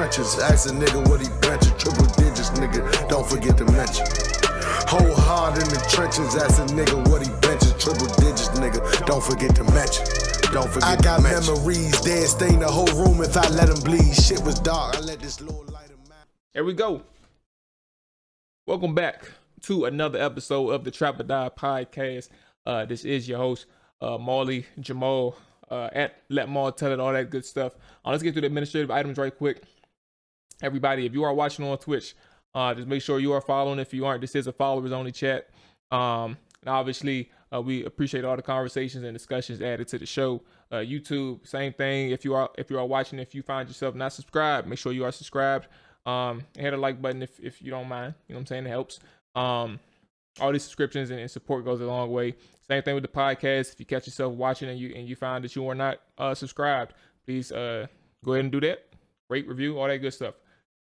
trenches. Ask a nigga what he benching. Triple digits, nigga, don't forget to mention. Whole hard in the trenches. Ask a nigga what he benching. Triple digits, nigga, don't forget to mention. Don't forget I got memories, dead stain the whole room if I let him bleed. Shit was dark, I let this little light of mine. Here we go. Welcome back to another episode of the Trap or Die podcast. This is your host, Marley Jamal, at Let Mual Tell It, all that good stuff. Let's get to the administrative items right quick. Everybody, if you are watching on Twitch, just make sure you are following. If you aren't, this is a followers only chat. And obviously, we appreciate all the conversations and discussions added to the show. YouTube, same thing. If you are watching, if you find yourself not subscribed, make sure you are subscribed. Hit the like button if you don't mind. You know what I'm saying? It helps. All these subscriptions and support goes a long way. Same thing with the podcast. If you catch yourself watching and you find that you are not subscribed, please go ahead and do that. Rate, review, all that good stuff.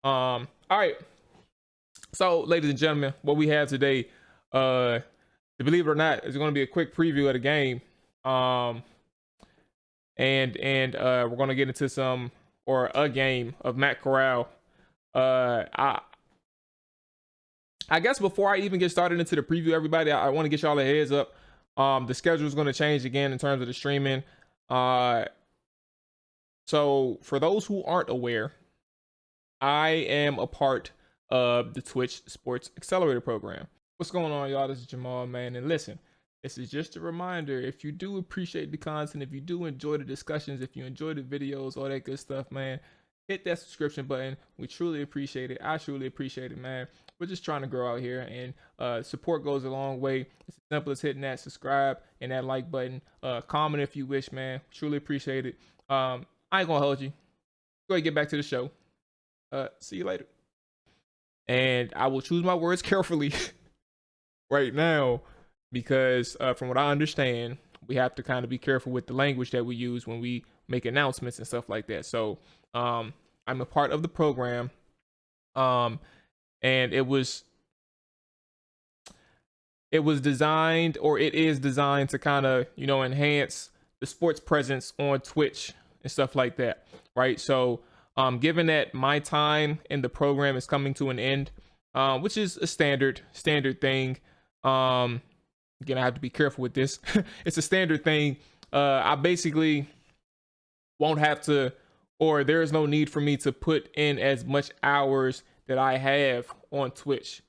All right. So, ladies and gentlemen, what we have today, believe it or not, is going to be a quick preview of the game. And we're going to get into a game of Matt Corral. I guess before I even get started into the preview, everybody, I want to get y'all a heads up. The schedule is going to change again in terms of the streaming. So for those who aren't aware, I am a part of the Twitch Sports Accelerator program. What's going on, y'all? This is Jamal, man. And listen, this is just a reminder. If you do appreciate the content, if you do enjoy the discussions, if you enjoy the videos, all that good stuff, man, hit that subscription button. We truly appreciate it. I truly appreciate it, man. We're just trying to grow out here, and support goes a long way. It's as simple as hitting that subscribe and that like button. Comment if you wish, man. Truly appreciate it. I ain't gonna hold you. Go ahead and get back to the show. See you later. And I will choose my words carefully right now because from what I understand, we have to kind of be careful with the language that we use when we make announcements and stuff like that. So I'm a part of the program. And it was designed, or it is designed to kind of, enhance the sports presence on Twitch and stuff like that, right? So, given that my time in the program is coming to an end, which is a standard thing. Again, I have to be careful with this. It's a standard thing. I basically won't have to, or there is no need for me to put in as much hours that I have on Twitch.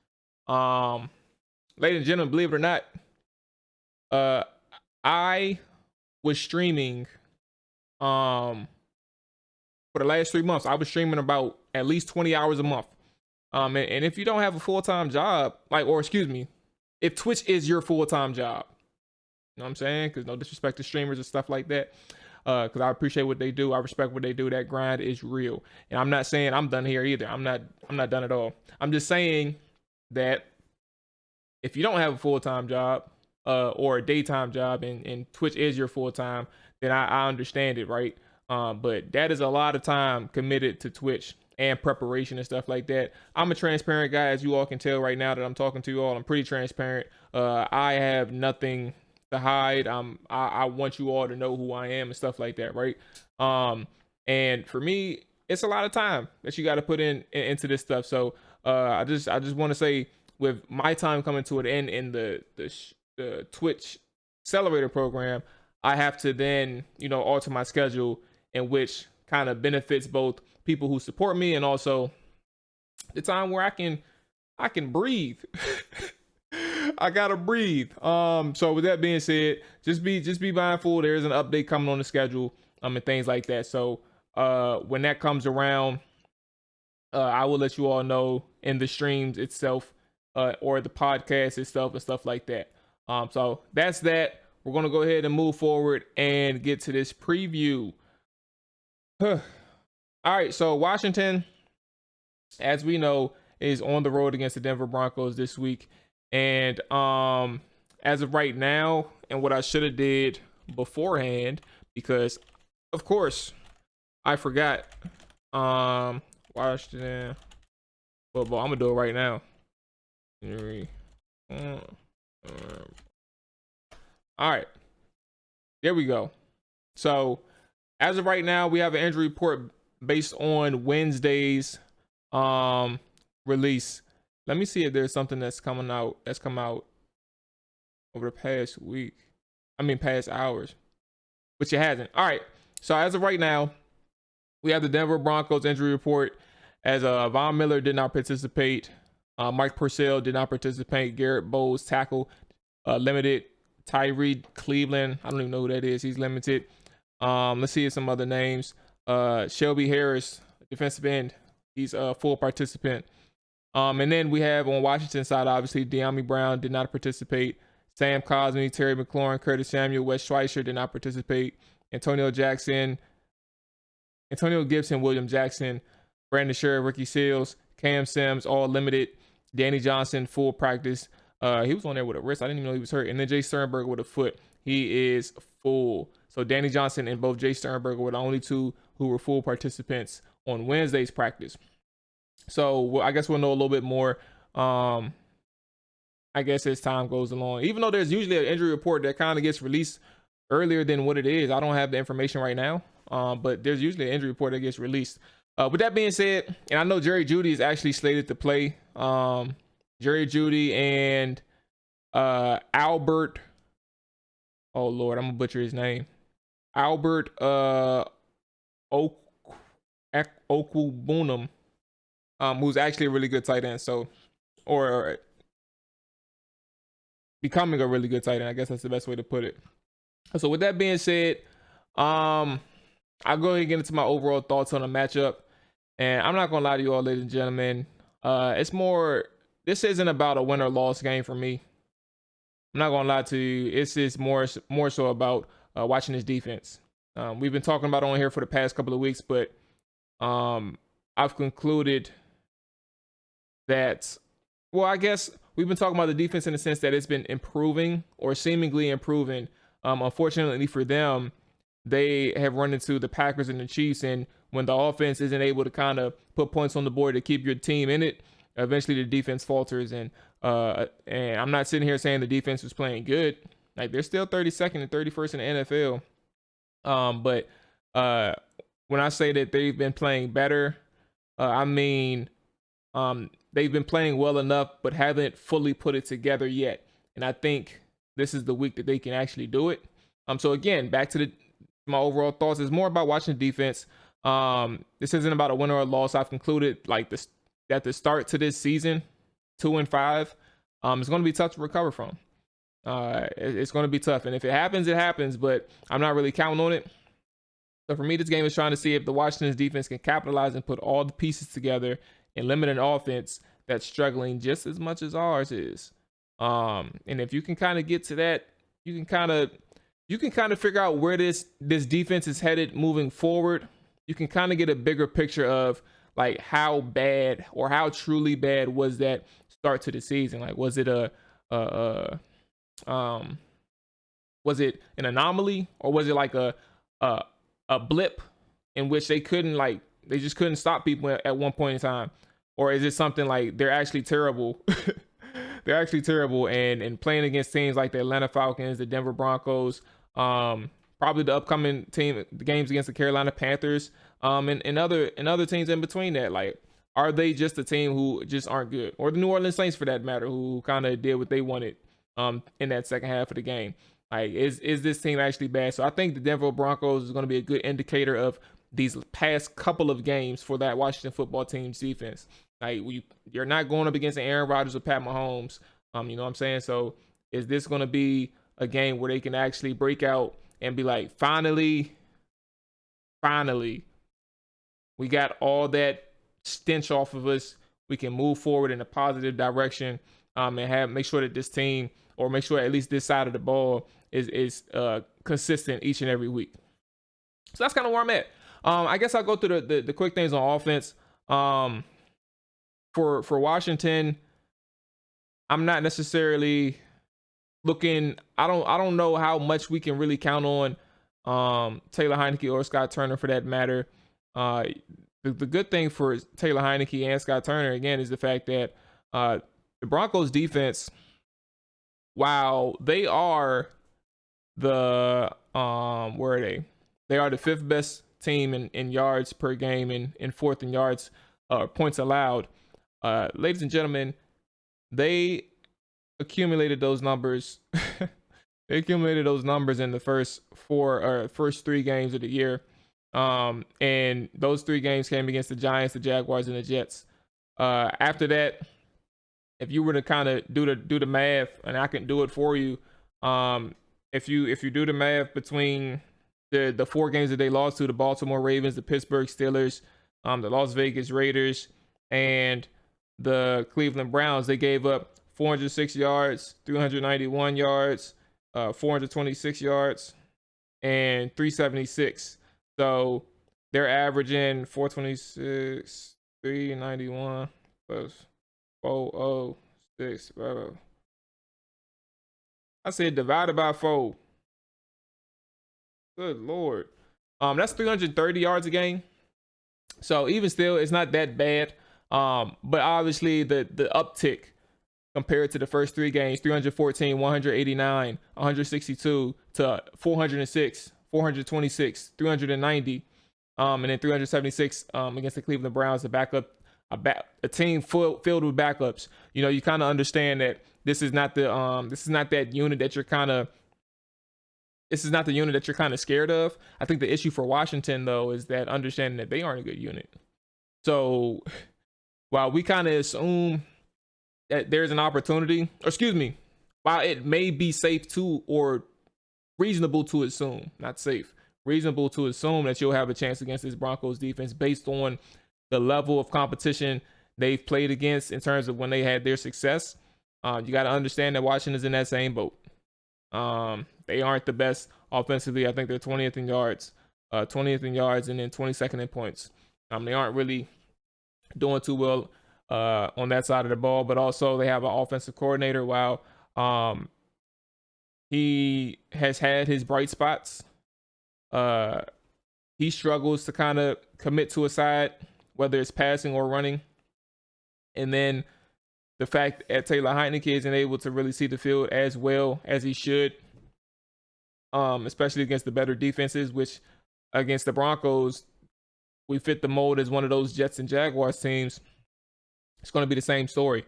Ladies and gentlemen, believe it or not, I was streaming for the last 3 months. I was streaming about at least 20 hours a month. And if you don't have a full-time job, if Twitch is your full-time job, you know what I'm saying? Because no disrespect to streamers and stuff like that. Because I appreciate what they do. I respect what they do. That grind is real. And I'm not saying I'm done here either. I'm not done at all. I'm just saying that if you don't have a full-time job or a daytime job and Twitch is your full-time, then I understand it, right? But that is a lot of time committed to Twitch and preparation and stuff like that. I'm a transparent guy, as you all can tell right now that I'm talking to you all. I'm pretty transparent. I have nothing to hide. I want you all to know who I am and stuff like that, right? And for me, it's a lot of time that you got to put into this stuff. So I just want to say, with my time coming to an end in the Twitch Accelerator program, I have to then alter my schedule, in which kind of benefits both people who support me and also the time where I can breathe. I gotta breathe. So with that being said, just be mindful. There is an update coming on the schedule, and things like that. So when that comes around, I will let you all know in the streams itself, or the podcast itself and stuff like that. So that's that. We're gonna go ahead and move forward and get to this preview. All right, so Washington, as we know, is on the road against the Denver Broncos this week. And as of right now, and what I should have did beforehand, because of course I forgot Washington football. I'm gonna do it right now. All right, there we go. So as of right now, we have an injury report based on Wednesday's release. Let me see if there's something that's come out over the past week. I mean, past hours, which it hasn't. All right. So as of right now, we have the Denver Broncos injury report as Von Miller did not participate. Mike Purcell did not participate. Garrett Bowles, tackle, limited. Tyree Cleveland, I don't even know who that is. He's limited. Let's see some other names. Shelby Harris, defensive end. He's a full participant. And then we have on Washington side, obviously, De'Ami Brown did not participate. Sam Cosmi, Terry McLaurin, Curtis Samuel, Wes Schweitzer did not participate. Antonio Gibson, William Jackson, Brandon Sherrill, Ricky Seals, Cam Sims, all limited. Danny Johnson, full practice. He was on there with a wrist. I didn't even know he was hurt. And then Jay Sternberger with a foot. He is full. So Danny Johnson and both Jay Sternberger were the only two who were full participants on Wednesday's practice. So I guess we'll know a little bit more, I guess, as time goes along. Even though there's usually an injury report that kind of gets released earlier than what it is. I don't have the information right now, but there's usually an injury report that gets released. With that being said, and I know Jerry Jeudy is actually slated to play. Jerry Jeudy and Albert, oh Lord, I'm gonna butcher his name. Albert Okwubunam, who's actually a really good tight end. So, or becoming a really good tight end. I guess that's the best way to put it. So with that being said, I'll go ahead and get into my overall thoughts on the matchup. And I'm not gonna lie to you all, ladies and gentlemen. This isn't about a win or loss game for me. I'm not gonna lie to you. It's just more so about watching this defense. We've been talking about it on here for the past couple of weeks, but I've concluded that, well, I guess we've been talking about the defense in the sense that it's been improving or seemingly improving. Unfortunately for them, they have run into the Packers and the Chiefs, and when the offense isn't able to kind of put points on the board to keep your team in it, eventually the defense falters. And I'm not sitting here saying the defense was playing good. Like, they're still 32nd and 31st in the NFL. But when I say that they've been playing better, I mean they've been playing well enough, but haven't fully put it together yet. And I think this is the week that they can actually do it. So again, back to my overall thoughts. It's more about watching the defense. This isn't about a win or a loss. I've concluded like this at the start to this season, 2-5. It's going to be tough to recover from. It's going to be tough, and if it happens, it happens. But I'm not really counting on it. So for me, this game is trying to see if the Washington's defense can capitalize and put all the pieces together and limit an offense that's struggling just as much as ours is. And if you can kind of get to that, you can kind of figure out where this defense is headed moving forward. You can kind of get a bigger picture of like how bad or how truly bad was that start to the season. Like, was it was it an anomaly, or was it like a blip in which they just couldn't stop people at one point in time? Or is it something like they're actually terrible? They're actually terrible, and playing against teams like the Atlanta Falcons, the Denver Broncos, probably the upcoming the games against the Carolina Panthers, and other teams in between that. Like, are they just a team who just aren't good? Or the New Orleans Saints, for that matter, who kind of did what they wanted in that second half of the game. Like, is this team actually bad? So I think the Denver Broncos is going to be a good indicator of these past couple of games for that Washington football team's defense. Like, you're not going up against Aaron Rodgers or Pat Mahomes. You know what I'm saying? So is this going to be a game where they can actually break out and be like, finally, we got all that stench off of us. We can move forward in a positive direction, and make sure that this team, or make sure at least this side of the ball is consistent each and every week. So that's kind of where I'm at. I guess I'll go through the quick things on offense. For Washington, I'm not necessarily looking. I don't know how much we can really count on Taylor Heineke or Scott Turner, for that matter. The good thing for Taylor Heineke and Scott Turner, again, is the fact that the Broncos defense, while they are where are they? They are the fifth best team in yards per game and fourth in yards, points allowed. Ladies and gentlemen, they accumulated those numbers. They accumulated those numbers in the first three games of the year. And those three games came against the Giants, the Jaguars, and the Jets. After that, if you were to kind of do the math, and I can do it for you, if you do the math between the four games that they lost to, the Baltimore Ravens, the Pittsburgh Steelers, the Las Vegas Raiders, and the Cleveland Browns, they gave up 406 yards, 391 yards, 426 yards, and 376. So they're averaging 426, 391 plus 406. I said divided by 4. Good Lord. That's 330 yards a game. So even still, it's not that bad. But obviously the uptick compared to the first three games, 314, 189, 162 to 406, 426, 390, and then 376 against the Cleveland Browns, a team filled with backups. You know, you kind of understand that this is not the unit that you're kind of scared of. I think the issue for Washington though is that understanding that they aren't a good unit. So while we kind of assume that there's an opportunity, while it may be safe to, or reasonable to assume, not safe, reasonable to assume that you'll have a chance against this Broncos defense based on the level of competition they've played against in terms of when they had their success. You got to understand that Washington's in that same boat. They aren't the best offensively. I think they're 20th in yards, and then 22nd in points. They aren't really doing too well on that side of the ball, but also they have an offensive coordinator. While he has had his bright spots, he struggles to kind of commit to a side, whether it's passing or running. And then the fact that Taylor Heinicke isn't able to really see the field as well as he should, especially against the better defenses, which against the Broncos, we fit the mold as one of those Jets and Jaguars teams. It's going to be the same story.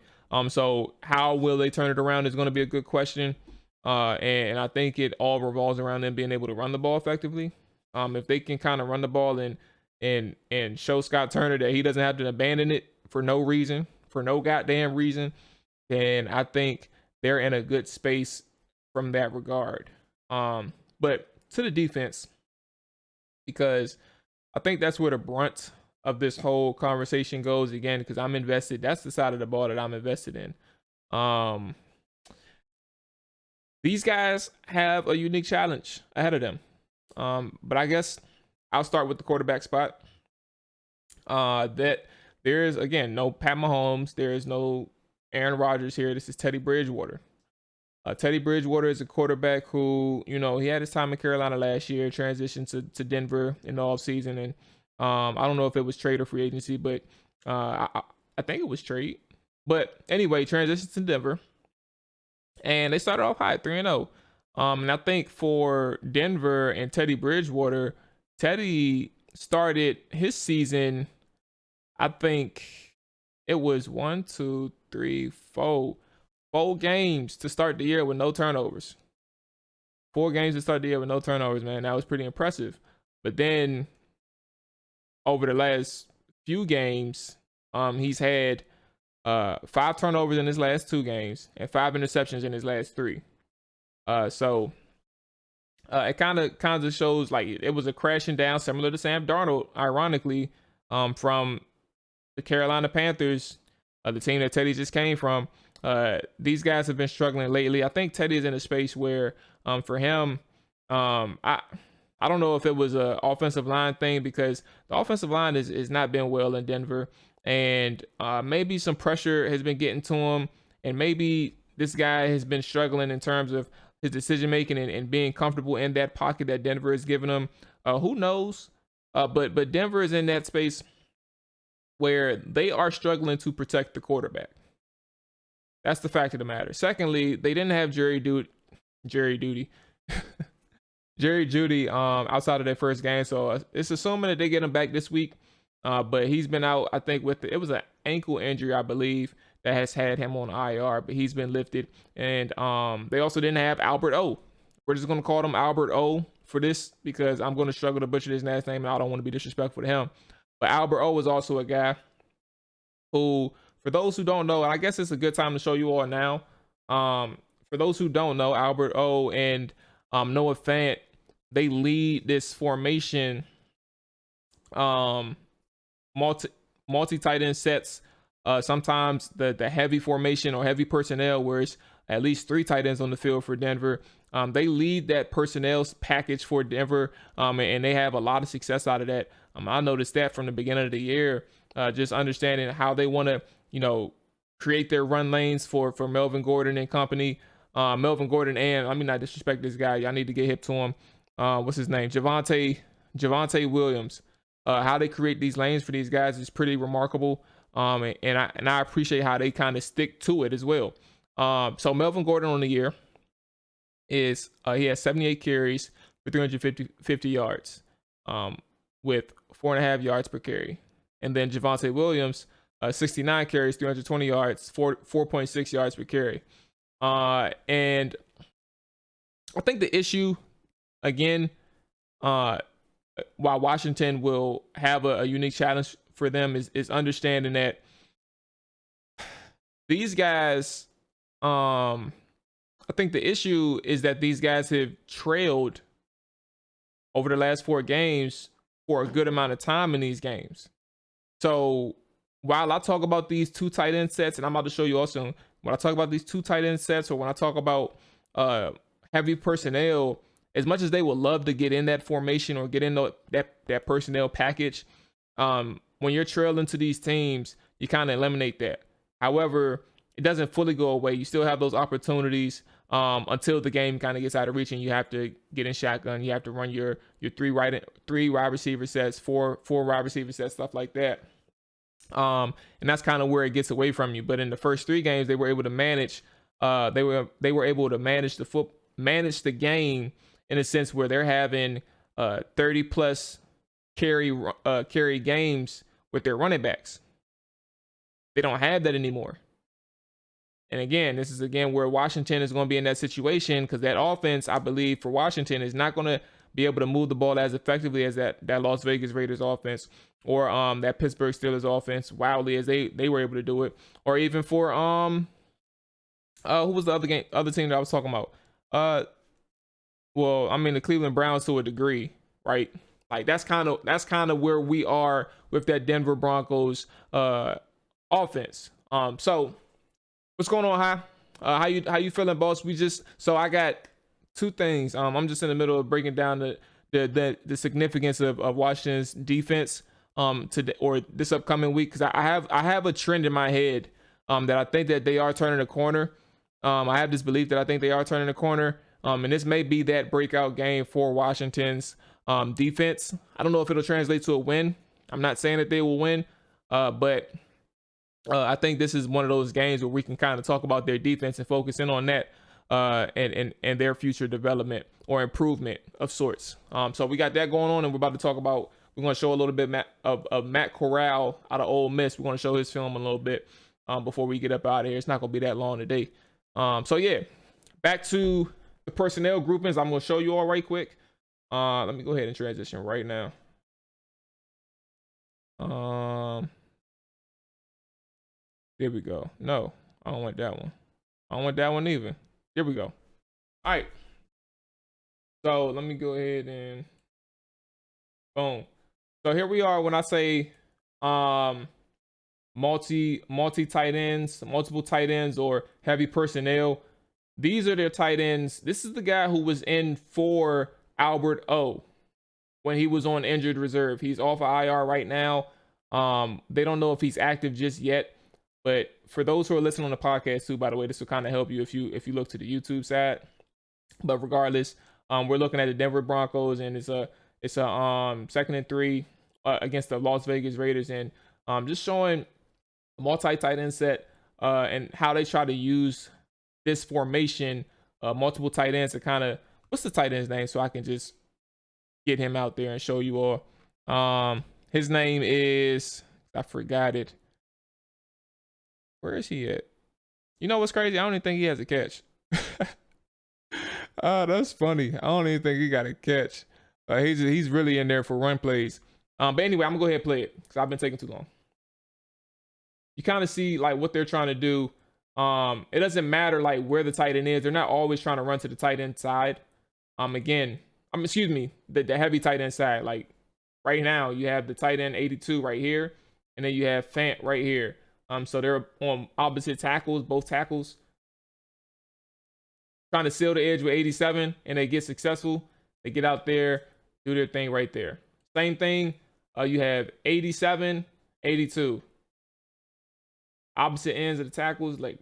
So how will they turn it around is going to be a good question. And I think it all revolves around them being able to run the ball effectively. If they can kind of run the ball and show Scott Turner that he doesn't have to abandon it for no goddamn reason, then I think they're in a good space from that regard. But to the defense, because I think that's where the brunt of this whole conversation goes again, because I'm invested. That's the side of the ball that I'm invested in. These guys have a unique challenge ahead of them. But I guess I'll start with the quarterback spot. That there is, again, no Pat Mahomes. There is no Aaron Rodgers here. This is Teddy Bridgewater. Teddy Bridgewater is a quarterback who, he had his time in Carolina last year, transitioned to Denver in the offseason. And I don't know if it was trade or free agency, but I think it was trade. But anyway, transitioned to Denver. And they started off high, 3-0. And I think for Denver and Teddy Bridgewater, Teddy started his season, I think it was 4 games to start the year with no turnovers. 4 games to start the year with no turnovers, man. That was pretty impressive. But then over the last few games, he's had 5 turnovers in his last 2 games and 5 interceptions in his last 3. So it kind of shows like it was a crashing down similar to Sam Darnold, ironically, from the Carolina Panthers, the team that Teddy just came from. These guys have been struggling lately. I think Teddy is in a space where, for him, I don't know if it was a offensive line thing, because the offensive line is not been well in Denver, and maybe some pressure has been getting to him, and maybe this guy has been struggling in terms of his decision making and being comfortable in that pocket that Denver has given him. Who knows? But Denver is in that space where they are struggling to protect the quarterback. That's the fact of the matter. Secondly, they didn't have Jerry Duty. Jerry Jeudy, outside of their first game, so it's assuming that they get him back this week. But he's been out, I think, it was an ankle injury, I believe, that has had him on IR, but he's been lifted. And they also didn't have Albert O. We're just gonna call him Albert O for this because I'm gonna struggle to butcher his last name, and I don't want to be disrespectful to him. But Albert O was also a guy who, for those who don't know, and I guess it's a good time to show you all now. For those who don't know, Albert O and Noah Fant, they lead this formation multi tight end sets. Sometimes the heavy formation or heavy personnel, where it's at least 3 tight ends on the field for Denver. They lead that personnel package for Denver, and they have a lot of success out of that. I noticed that from the beginning of the year, just understanding how they want to, create their run lanes for Melvin Gordon and company. Melvin Gordon, and let me not disrespect this guy. Y'all need to get hip to him. What's his name? Javonte Williams. How they create these lanes for these guys is pretty remarkable. And I appreciate how they kind of stick to it as well. So Melvin Gordon on the year is he has 78 carries for 350 yards, with 4.5 yards per carry. And then Javonte Williams, 69 carries, 320 yards, 4.6 yards per carry. And I think the issue, again, while Washington will have a unique challenge for them, is understanding that these guys, I think the issue is that these guys have trailed over the last 4 games for a good amount of time in these games. So while I talk about these 2 tight end sets, and I'm about to show you also, when I talk about these 2 tight end sets, or when I talk about heavy personnel, as much as they would love to get in that formation or get in that personnel package, when you're trailing to these teams, you kind of eliminate that. However, it doesn't fully go away. You still have those opportunities until the game kind of gets out of reach, and you have to get in shotgun. You have to run your 3 wide receiver sets, four wide receiver sets, stuff like that. And that's kind of where it gets away from you. But in the first 3 games, they were able to manage. They were able to manage the game in a sense where they're having 30 plus carry games with their running backs. They don't have that anymore. And again, this is where Washington is going to be in that situation, because that offense, I believe, for Washington is not going to be able to move the ball as effectively as that Las Vegas Raiders offense, or that Pittsburgh Steelers offense, wildly as they were able to do it, or even for who was the other team that I was talking about? Well, I mean the Cleveland Browns to a degree, right? Like that's kind of where we are with that Denver Broncos offense. So what's going on, Hi? How you feeling, boss? I got 2 things. I'm just in the middle of breaking down the significance of Washington's defense today or this upcoming week, because I have a trend in my head that I think that they are turning a corner. I have this belief that I think they are turning a corner, and this may be that breakout game for Washington's defense. I don't know if it'll translate to a win. I'm not saying that they will win, but I think this is one of those games where we can kind of talk about their defense and focus in on that and their future development or improvement of sorts. So we got that going on, and we're going to show a little bit of Matt Corral out of Ole Miss. We're going to show his film a little bit before we get up out of here. It's not going to be that long today. So yeah, back to the personnel groupings. I'm going to show you all right quick. Let me go ahead and transition right now. There we go. No, I don't want that one. I don't want that one either. Here we go. All right. So let me go ahead and boom. So here we are when I say multi tight ends, multiple tight ends, or heavy personnel. These are their tight ends. This is the guy who was in for Albert O when he was on injured reserve. He's off of IR right now. They don't know if he's active just yet. But for those who are listening on the podcast too, by the way, this will kind of help you if you look to the YouTube side. But regardless, we're looking at the Denver Broncos, and it's a 2nd and 3 against the Las Vegas Raiders, and just showing a multi tight end set and how they try to use this formation, multiple tight ends to kind of what's the tight end's name so I can just get him out there and show you all. His name is, I forgot it. Where is he at? You know what's crazy? I don't even think he has a catch. Oh, that's funny. I don't even think he got a catch. He's really in there for run plays. But anyway, I'm gonna go ahead and play it because I've been taking too long. You kind of see like what they're trying to do. It doesn't matter like where the tight end is. They're not always trying to run to the tight end side. Excuse me, the heavy tight end side. Like right now, you have the tight end 82 right here, and then you have Fant right here. So they're on opposite tackles, both tackles. Trying to seal the edge with 87, and they get successful. They get out there, do their thing right there. Same thing. You have 87, 82. Opposite ends of the tackles, like,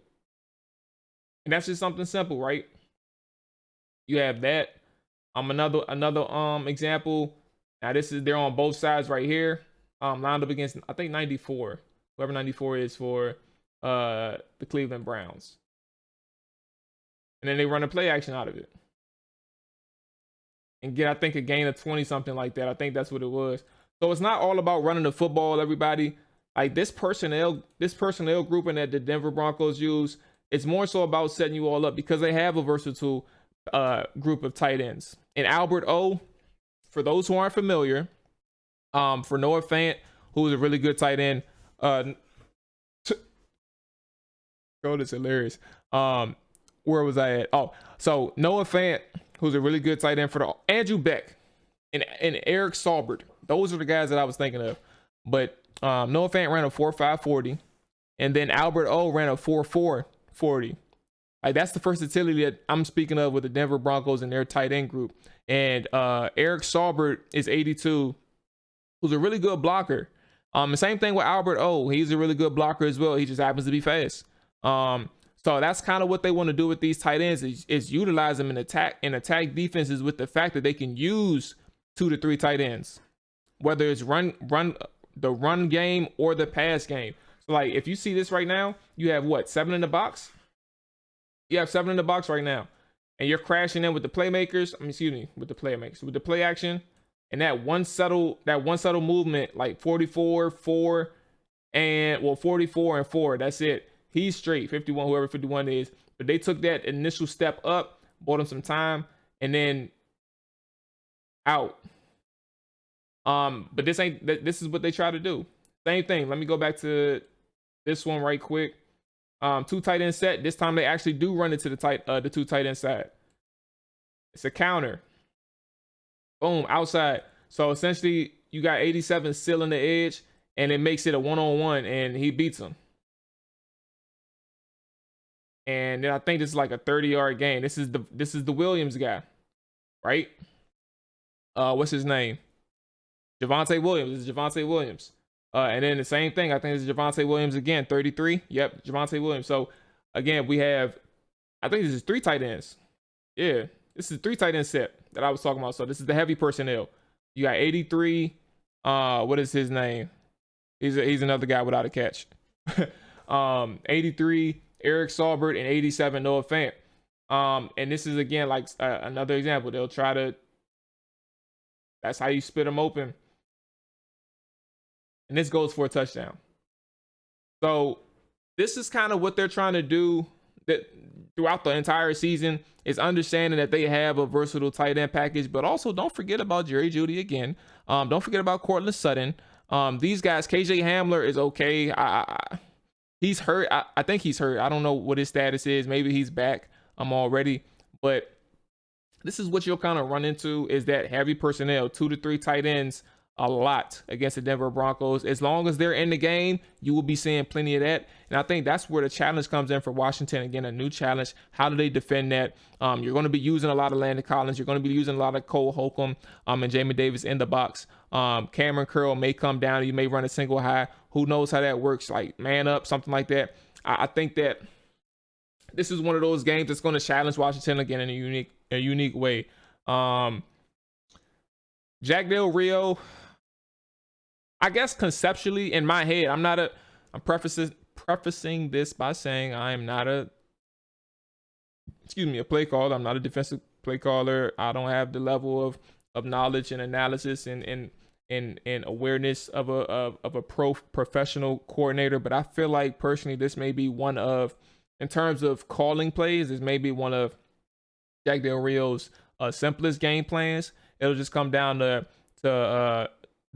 and that's just something simple, right? You have that. Another example. Now they're on both sides right here. Lined up against, I think 94. Whoever 94 is for the Cleveland Browns. And then they run a play action out of it. And get, I think, a gain of 20, something like that. I think that's what it was. So it's not all about running the football, everybody. Like this personnel grouping that the Denver Broncos use, it's more so about setting you all up because they have a versatile group of tight ends. And Albert O, for those who aren't familiar, for Noah Fant, who is a really good tight end. God, it's hilarious. Where was I at? Oh, so Noah Fant, who's a really good tight end for the Andrew Beck and Eric Saubert. Those are the guys that I was thinking of. But Noah Fant ran a 4.5 40, and then Albert O ran a 4.4 40. Like that's the versatility that I'm speaking of with the Denver Broncos and their tight end group. And Eric Saubert is 82, who's a really good blocker. The same thing with Albert O. He's a really good blocker as well. He just happens to be fast. So that's kind of what they want to do with these tight ends is utilize them in attack defenses with the fact that they can use 2 to 3 tight ends, whether it's the run game or the pass game. So like if you see this right now, you have what, 7 in the box? You have 7 in the box right now, and you're crashing in with the playmakers. With the playmakers, with the play action, and that one subtle movement like 44, 4, and 44 and 4. That's it. He's straight 51, whoever 51 is. But they took that initial step up, bought him some time, and then out. But this is what they try to do. Same thing. Let me go back to this one right quick. 2 tight end set. This time they actually do run into the 2 tight end side. It's a counter. Boom, outside. So essentially you got 87 sealing the edge, and it makes it a 1-on-1, and he beats him. And then I think this is like a 30-yard gain. This is the Williams guy, right? What's his name? Javonte Williams. This is Javonte Williams. And then the same thing. I think this is Javonte Williams again, 33. Yep, Javonte Williams. So again, we have, I think this is 3 tight ends. Yeah, this is 3 tight end set that I was talking about. So this is the heavy personnel. You got 83. What is his name? He's another guy without a catch. 83. Eric Saubert, and 87 Noah Fant. And this is again like another example. They'll try to, that's how you split them open. And this goes for a touchdown. So this is kind of what they're trying to do that throughout the entire season, is understanding that they have a versatile tight end package, but also don't forget about Jerry Jeudy again. Don't forget about Cortland Sutton. These guys, KJ Hamler is okay. He's hurt. I think he's hurt. I don't know what his status is. Maybe he's back already. But this is what you'll kind of run into, is that heavy personnel, 2 to 3 tight ends a lot against the Denver Broncos. As long as they're in the game, you will be seeing plenty of that. And I think that's where the challenge comes in for Washington. Again, a new challenge. How do they defend that? You're going to be using a lot of Landon Collins. You're going to be using a lot of Cole Holcomb and Jamin Davis in the box. Cameron Curl may come down. You may run a single high. Who knows how that works? Like man up, something like that. I think that this is one of those games that's going to challenge Washington again in a unique way. Jack Del Rio, I guess conceptually in my head, I'm prefacing this by saying I am not a play caller. I'm not a defensive play caller. I don't have the level of knowledge and analysis and awareness of a professional coordinator. But I feel like personally, this may be one of, in terms of calling plays, this may be one of Jack Del Rio's simplest game plans. It'll just come down to the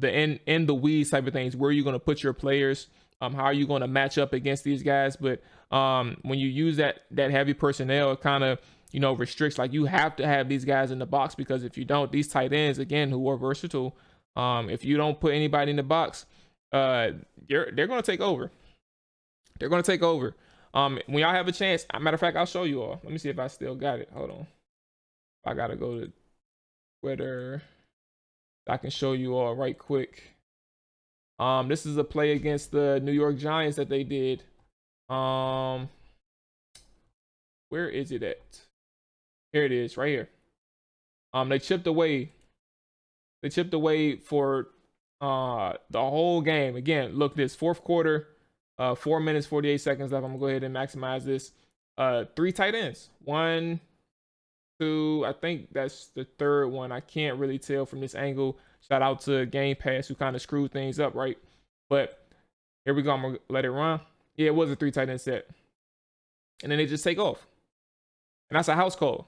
in the weeds type of things. Where are you going to put your players? How are you going to match up against these guys? But when you use that heavy personnel, it kind of, restricts, like, you have to have these guys in the box, because if you don't, these tight ends, again, who are versatile, if you don't put anybody in the box, they're going to take over. They're going to take over. When y'all have a chance, matter of fact, I'll show you all. Let me see if I still got it. Hold on. I got to go to Twitter. I can show you all right quick. This is a play against the New York Giants that they did. Where is it at? Here it is, right here. They chipped away. They chipped away for the whole game. Again, look, this fourth quarter, 4 minutes, 48 seconds left. I'm gonna go ahead and maximize this. 3 tight ends. 1, 2, I think that's the third one. I can't really tell from this angle. Shout out to Game Pass, who kind of screwed things up, right? But here we go. I'm gonna let it run. Yeah, it was a 3 tight end set. And then they just take off. And that's a house call.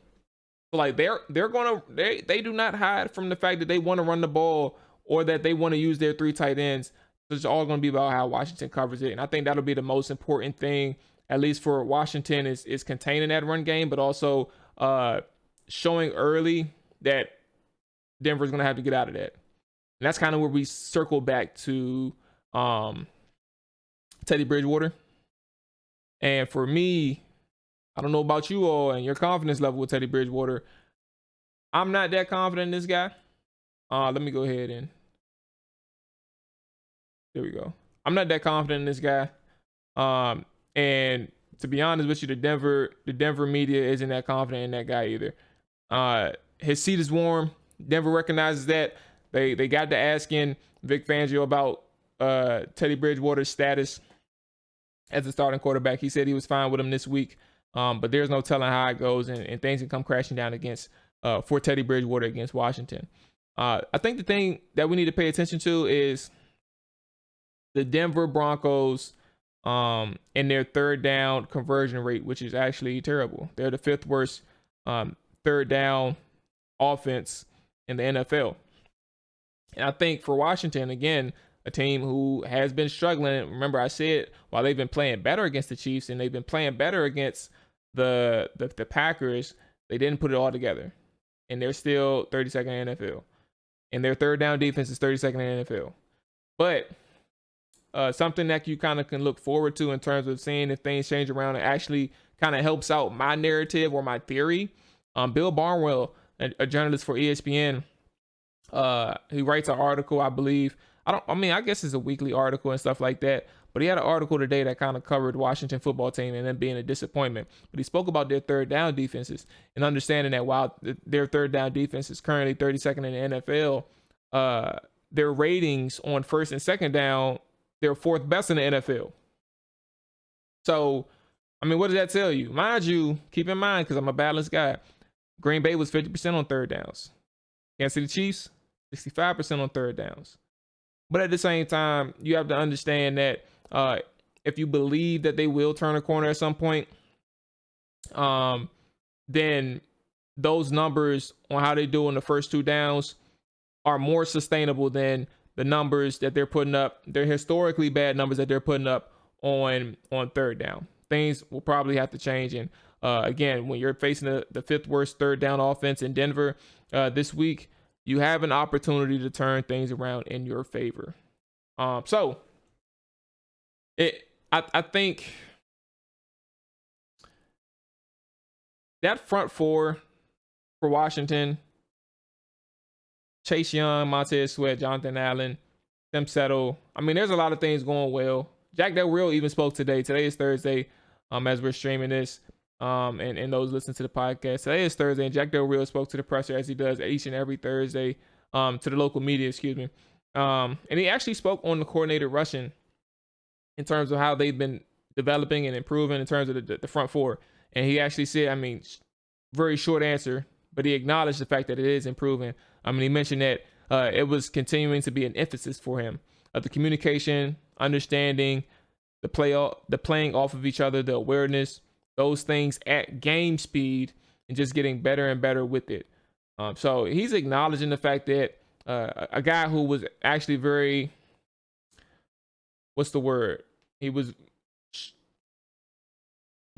So, like, they do not hide from the fact that they want to run the ball, or that they want to use their 3 tight ends. So it's all going to be about how Washington covers it. And I think that'll be the most important thing, at least for Washington, is containing that run game, but also showing early that Denver's going to have to get out of that. And that's kind of where we circle back to Teddy Bridgewater. And for me, I don't know about you all and your confidence level with Teddy Bridgewater. I'm not that confident in this guy. Let me go ahead and there we go. I'm not that confident in this guy. And to be honest with you, the Denver media isn't that confident in that guy either. His seat is warm. Denver recognizes that. They got to asking Vic Fangio about Teddy Bridgewater's status as a starting quarterback. He said he was fine with him this week. But there's no telling how it goes, and things can come crashing down against for Teddy Bridgewater against Washington. I think the thing that we need to pay attention to is the Denver Broncos and their third down conversion rate, which is actually terrible. They're the 5th worst third down offense in the NFL. And I think for Washington, again, a team who has been struggling. Remember, I said while they've been playing better against the Chiefs and they've been playing better against the Packers, they didn't put it all together. And they're still 32nd in the NFL. And their third down defense is 32nd in the NFL. But something that you kind of can look forward to in terms of seeing if things change around, and actually kind of helps out my narrative or my theory. Bill Barnwell, a journalist for ESPN, he writes an article, I believe. I guess it's a weekly article and stuff like that. But he had an article today that kind of covered Washington football team and them being a disappointment. But he spoke about their third down defenses and understanding that while their third down defense is currently 32nd in the NFL, their ratings on first and second down, they're 4th best in the NFL. So, what does that tell you? Mind you, keep in mind, because I'm a balanced guy, Green Bay was 50% on third downs. Kansas City Chiefs, 65% on third downs. But at the same time, you have to understand that if you believe that they will turn a corner at some point, then those numbers on how they do in the first 2 downs are more sustainable than the numbers that they're putting up. They're historically bad numbers that they're putting up on third down. Things will probably have to change. And again, when you're facing the 5th worst third down offense in Denver this week, you have an opportunity to turn things around in your favor. I think that front 4 for Washington, Chase Young, Montez Sweat, Jonathan Allen, Tim Settle. There's a lot of things going well. Jack Del Rio even spoke today. Today is Thursday, as we're streaming this. And those listening to the podcast. Today is Thursday, and Jack Del Rio spoke to the presser, as he does each and every Thursday, to the local media, excuse me. And he actually spoke on the coordinator rushing in terms of how they've been developing and improving in terms of the front 4. And he actually said, very short answer, but he acknowledged the fact that it is improving. I mean, he mentioned that it was continuing to be an emphasis for him. The communication, understanding, the playing off of each other, the awareness, those things at game speed, and just getting better and better with it. So he's acknowledging the fact that a guy who was actually very, what's the word? He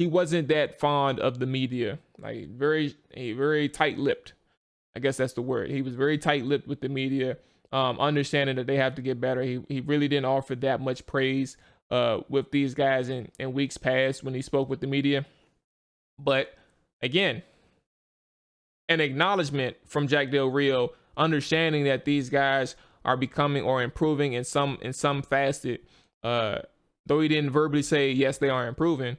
wasn't that fond of the media, like very tight-lipped. I guess that's the word. He was very tight-lipped with the media, understanding that they have to get better. He really didn't offer that much praise with these guys in weeks past when he spoke with the media. But again, an acknowledgement from Jack Del Rio, understanding that these guys are becoming or improving in some facet. Though he didn't verbally say yes, they are improving,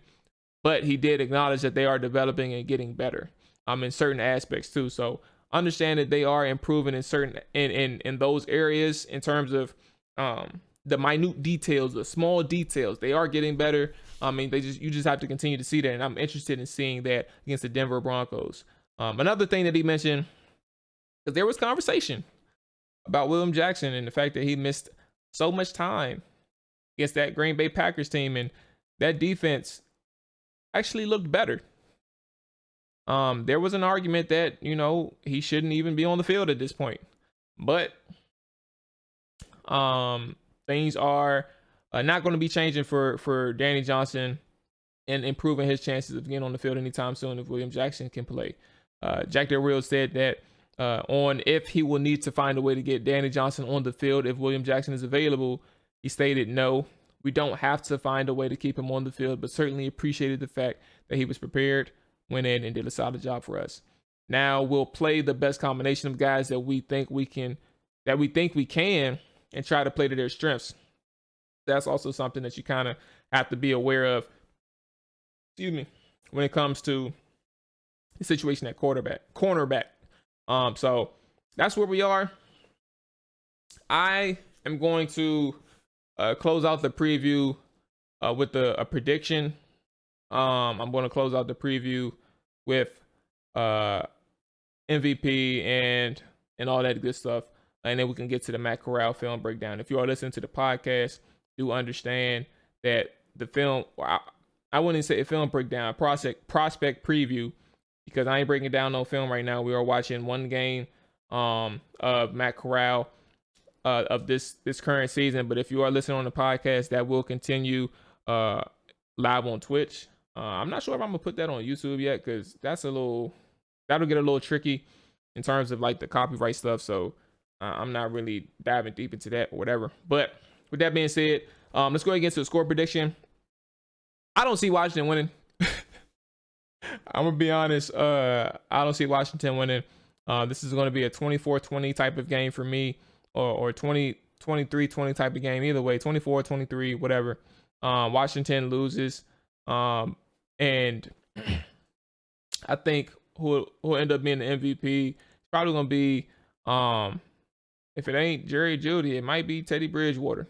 but he did acknowledge that they are developing and getting better in certain aspects too. So understand that they are improving in certain in those areas in terms of the minute details, the small details. They are getting better. I mean, you just have to continue to see that, and I'm interested in seeing that against the Denver Broncos. Another thing that he mentioned, because there was conversation about William Jackson and the fact that he missed so much time against that Green Bay Packers team, and that defense actually looked better. There was an argument that, he shouldn't even be on the field at this point, but things are not going to be changing for Danny Johnson and improving his chances of getting on the field anytime soon if William Jackson can play. Jack Del Rio said that on if he will need to find a way to get Danny Johnson on the field if William Jackson is available, he stated, no, we don't have to find a way to keep him on the field, but certainly appreciated the fact that he was prepared, went in and did a solid job for us. Now we'll play the best combination of guys that we think we can, and try to play to their strengths. That's also something that you kind of have to be aware of, when it comes to the situation at cornerback. So that's where we are. I am going to close out the preview with a prediction. I'm going to close out the preview with MVP and all that good stuff, and then we can get to the Matt Corral film breakdown. If you are listening to the podcast, do understand that the film, I wouldn't say a film breakdown, prospect preview, because I ain't breaking down no film right now. We are watching one game of Matt Corral of this current season. But if you are listening on the podcast, that will continue live on Twitch. I'm not sure if I'm gonna put that on YouTube yet, because that'll get a little tricky in terms of like the copyright stuff. So I'm not really diving deep into that or whatever. But with that being said, let's go ahead and get to the score prediction. I don't see Washington winning. I'm gonna be honest. I don't see Washington winning. This is going to be a 24-20 type of game for me, or 23-20 type of game. Either way, 24-23, whatever. Washington loses, and I think who'll end up being the MVP is probably going to be, if it ain't Jerry Jeudy, it might be Teddy Bridgewater.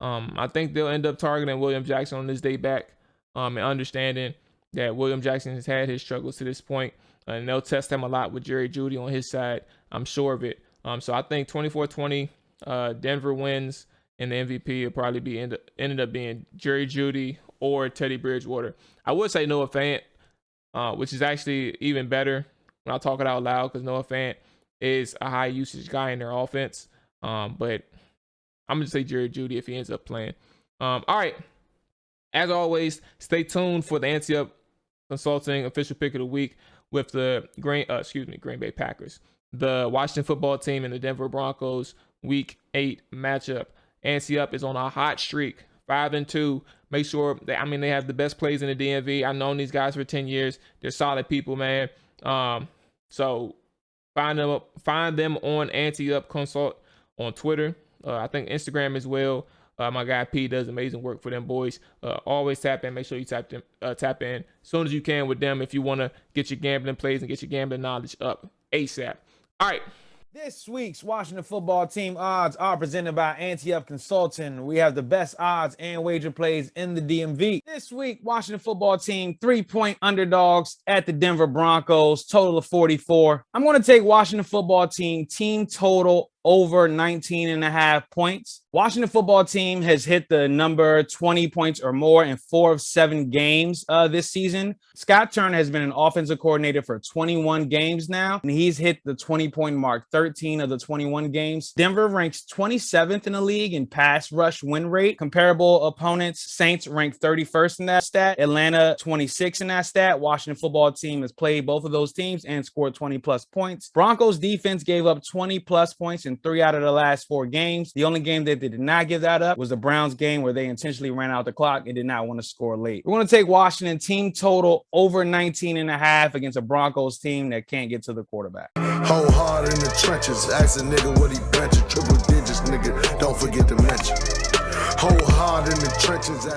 I think they'll end up targeting William Jackson on this day back, and understanding that William Jackson has had his struggles to this point, and they'll test him a lot with Jerry Jeudy on his side. I'm sure of it. So I think 24-20, Denver wins, and the MVP will probably ended up being Jerry Jeudy or Teddy Bridgewater. I would say Noah Fant, which is actually even better when I talk it out loud, because Noah Fant is a high usage guy in their offense. But I'm going to say Jerry Jeudy if he ends up playing. All right. As always, stay tuned for the Ante Up Consulting official pick of the week with the Green Bay Packers, the Washington football team, and the Denver Broncos Week 8 matchup. Ante Up is on a hot streak, 5-2. Make sure they have the best plays in the DMV. I've known these guys for 10 years. They're solid people, man. So find them on Ante Up Consult on Twitter. I think Instagram as well. My guy P does amazing work for them boys. Always tap in. Make sure you tap in as soon as you can with them if you want to get your gambling plays and get your gambling knowledge up ASAP. All right. This week's Washington football team odds are presented by Anti-Up Consulting. We have the best odds and wager plays in the DMV. This week, Washington football team 3-point underdogs at the Denver Broncos, total of 44. I'm going to take Washington football team total over 19.5 points. Washington football team has hit the number 20 points or more in 4 of 7 games this season. Scott Turner has been an offensive coordinator for 21 games now, and he's hit the 20-point mark 13 of the 21 games. Denver ranks 27th in the league in pass rush win rate. Comparable opponents, Saints rank 31st in that stat, Atlanta 26th in that stat. Washington football team has played both of those teams and scored 20-plus points. Broncos defense gave up 20-plus points in 3 out of the last 4 games. The only game that they did not give that up was the Browns game, where they intentionally ran out the clock and did not want to score late. We're going to take Washington team total over 19.5 against a Broncos team that can't get to the quarterback. Whole hard in the trenches, ask a nigga what he benching, triple digits, nigga, don't forget to mention. Whole hard in the trenches.